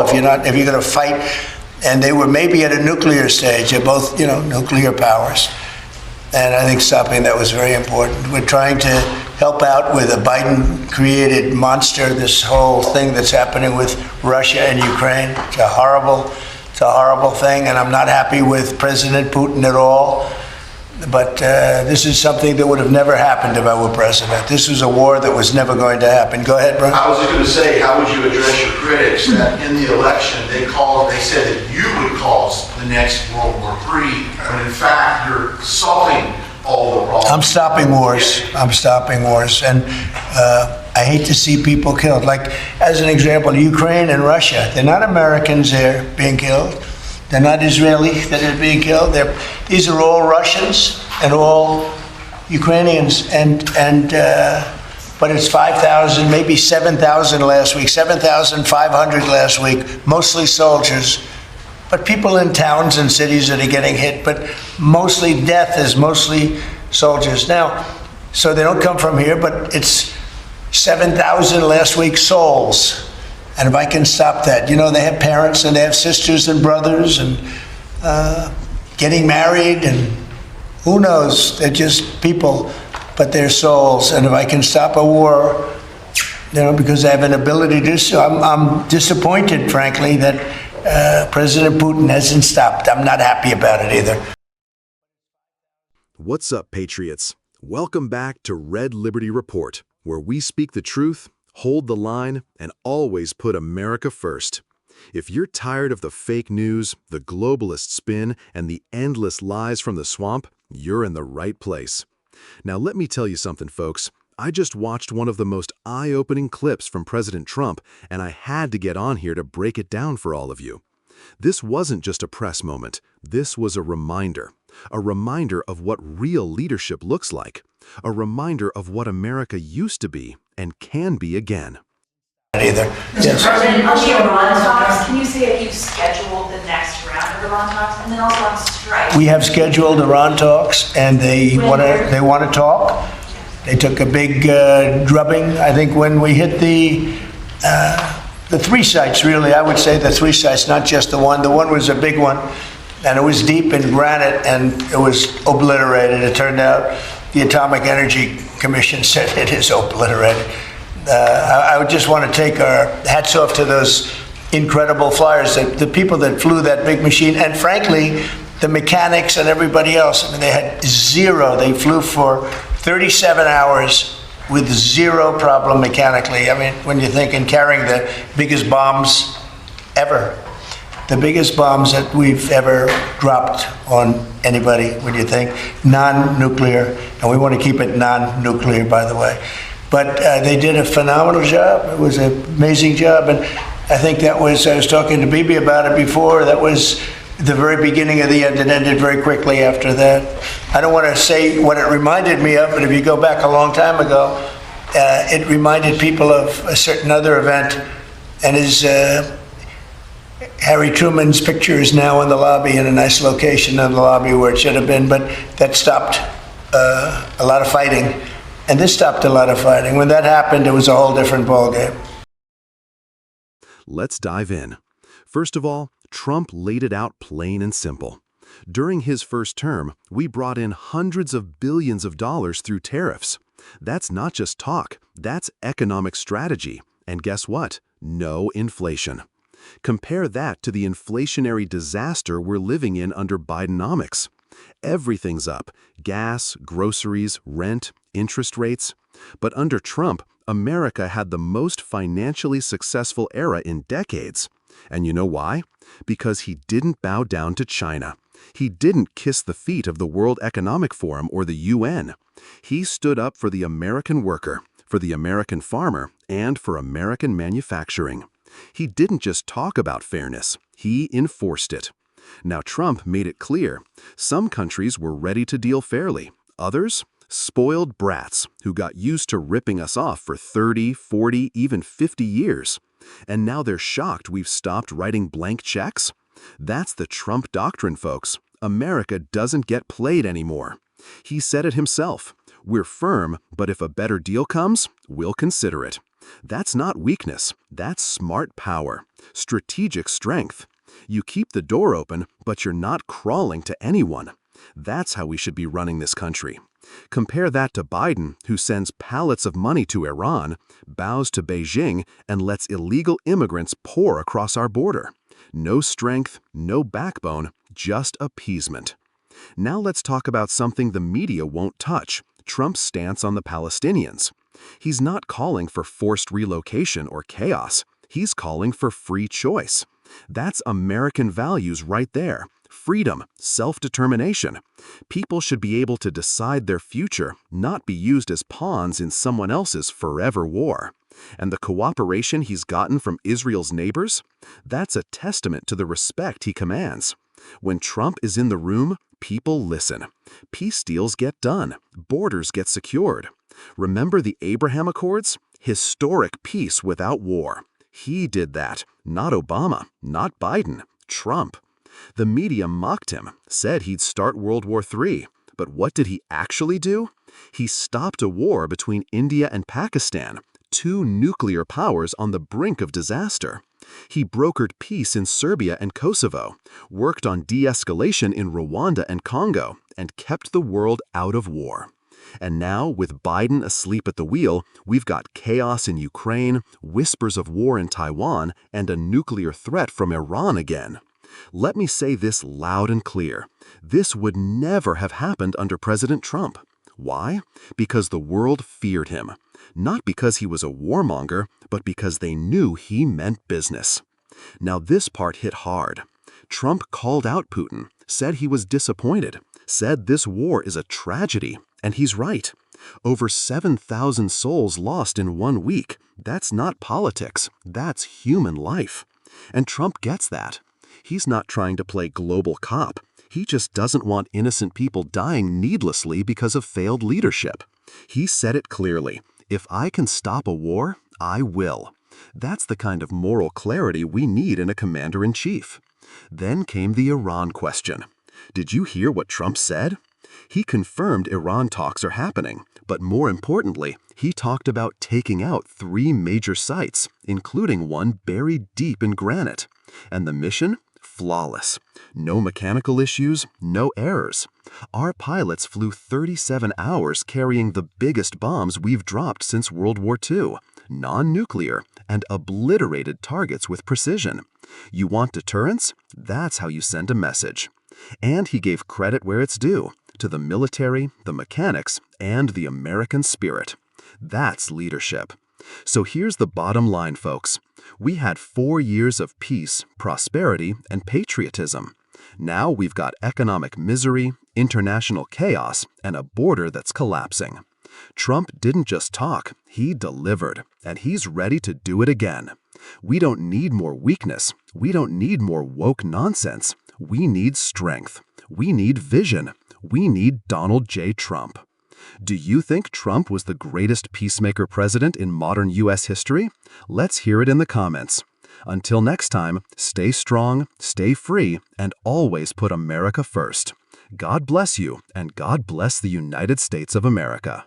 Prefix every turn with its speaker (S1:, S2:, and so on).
S1: if you're going to fight, and they were maybe at a nuclear stage. They're both, nuclear powers. And I think stopping that was very important. We're trying to help out with a Biden-created monster, this whole thing that's happening with Russia and Ukraine. It's a horrible thing, and I'm not happy with President Putin at all. But this is something that would have never happened if I were president. This was a war that was never going to happen. Go ahead, Brian.
S2: I was just going to say, how would you address your critics that in the election they said that you would cause the next World War III, when in fact you're solving all the problems?
S1: I'm stopping wars. I'm stopping wars. And I hate to see people killed. Like, as an example, Ukraine and Russia, they're not Americans there being killed. They're not Israeli that are being killed. These are all Russians and all Ukrainians. But it's 5,000, maybe 7,000 last week, 7,500 last week, mostly soldiers. But people in towns and cities that are getting hit. But mostly death is mostly soldiers. Now, so they don't come from here, but it's 7,000 last week souls. And if I can stop that, they have parents and they have sisters and brothers and getting married and who knows, they're just people, but they're souls. And if I can stop a war, because I have an ability to do so, I'm disappointed, frankly, that President Putin hasn't stopped. I'm not happy about it either.
S3: What's up, Patriots? Welcome back to Red Liberty Report, where we speak the truth, hold the line, and always put America first. If you're tired of the fake news, the globalist spin, and the endless lies from the swamp, you're in the right place. Now let me tell you something, folks. I just watched one of the most eye-opening clips from President Trump, and I had to get on here to break it down for all of you. This wasn't just a press moment. This was a reminder of what real leadership looks like, a reminder of what America used to be and can be again.
S1: Either.
S4: Mr. President, on the Iran talks, can you say if you've scheduled the next round of Iran talks, and then also on strike?
S1: We have scheduled Iran talks, and they want to talk. They took a big drubbing. I think when we hit the three sites, really, I would say the three sites, not just the one. The one was a big one, and it was deep in granite, and it was obliterated. It turned out the Atomic Energy Commission said it is obliterated. I would just want to take our hats off to those incredible flyers, the people that flew that big machine, and frankly, the mechanics and everybody else. I mean, they had zero. They flew for 37 hours with zero problem mechanically. I mean, when you think in carrying the biggest bombs ever, the biggest bombs that we've ever dropped on anybody, when you think, non-nuclear, and we want to keep it non-nuclear, by the way. But they did a phenomenal job. It was an amazing job. And I think that was, I was talking to Bibi about it before, that was the very beginning of the end. It ended very quickly after that. I don't want to say what it reminded me of, but if you go back a long time ago, it reminded people of a certain other event. And Harry Truman's picture is now in the lobby, in a nice location in the lobby where it should have been, but that stopped a lot of fighting. And this stopped a lot of fighting. When that happened, it was a whole different ballgame.
S3: Let's dive in. First of all, Trump laid it out plain and simple. During his first term, we brought in hundreds of billions of dollars through tariffs. That's not just talk, that's economic strategy. And guess what? No inflation. Compare that to the inflationary disaster we're living in under Bidenomics. Everything's up: gas, groceries, rent, interest rates. But under Trump, America had the most financially successful era in decades. And you know why? Because he didn't bow down to China. He didn't kiss the feet of the World Economic Forum or the UN. He stood up for the American worker, for the American farmer, and for American manufacturing. He didn't just talk about fairness, he enforced it. Now, Trump made it clear some countries were ready to deal fairly. Others, spoiled brats who got used to ripping us off for 30, 40, even 50 years. And now they're shocked we've stopped writing blank checks? That's the Trump doctrine, folks. America doesn't get played anymore. He said it himself. We're firm, but if a better deal comes, we'll consider it. That's not weakness, that's smart power, strategic strength. You keep the door open, but you're not crawling to anyone. That's how we should be running this country. Compare that to Biden, who sends pallets of money to Iran, bows to Beijing, and lets illegal immigrants pour across our border. No strength, no backbone, just appeasement. Now let's talk about something the media won't touch: Trump's stance on the Palestinians. He's not calling for forced relocation or chaos. He's calling for free choice. That's American values right there. Freedom, self-determination. People should be able to decide their future, not be used as pawns in someone else's forever war. And the cooperation he's gotten from Israel's neighbors? That's a testament to the respect he commands. When Trump is in the room, people listen. Peace deals get done. Borders get secured. Remember the Abraham Accords? Historic peace without war. He did that. Not Obama, not Biden, Trump. The media mocked him, said he'd start World War III. But what did he actually do? He stopped a war between India and Pakistan, two nuclear powers on the brink of disaster. He brokered peace in Serbia and Kosovo, worked on de-escalation in Rwanda and Congo, and kept the world out of war. And now, with Biden asleep at the wheel, we've got chaos in Ukraine, whispers of war in Taiwan, and a nuclear threat from Iran again. Let me say this loud and clear. This would never have happened under President Trump. Why? Because the world feared him. Not because he was a warmonger, but because they knew he meant business. Now this part hit hard. Trump called out Putin, said he was disappointed, said this war is a tragedy, and he's right. Over 7,000 souls lost in 1 week. That's not politics, that's human life. And Trump gets that. He's not trying to play global cop. He just doesn't want innocent people dying needlessly because of failed leadership. He said it clearly. If I can stop a war, I will. That's the kind of moral clarity we need in a commander-in-chief. Then came the Iran question. Did you hear what Trump said? He confirmed Iran talks are happening, but more importantly, he talked about taking out 3 major sites, including one buried deep in granite. And the mission? Flawless. No mechanical issues, no errors. Our pilots flew 37 hours carrying the biggest bombs we've dropped since World War II, non-nuclear, and obliterated targets with precision. You want deterrence? That's how you send a message. And he gave credit where it's due, to the military, the mechanics, and the American spirit. That's leadership. So here's the bottom line, folks. We had 4 years of peace, prosperity, and patriotism. Now we've got economic misery, international chaos, and a border that's collapsing. Trump didn't just talk, he delivered, and he's ready to do it again. We don't need more weakness. We don't need more woke nonsense. We need strength. We need vision. We need Donald J. Trump. Do you think Trump was the greatest peacemaker president in modern U.S. history? Let's hear it in the comments. Until next time, stay strong, stay free, and always put America first. God bless you, and God bless the United States of America.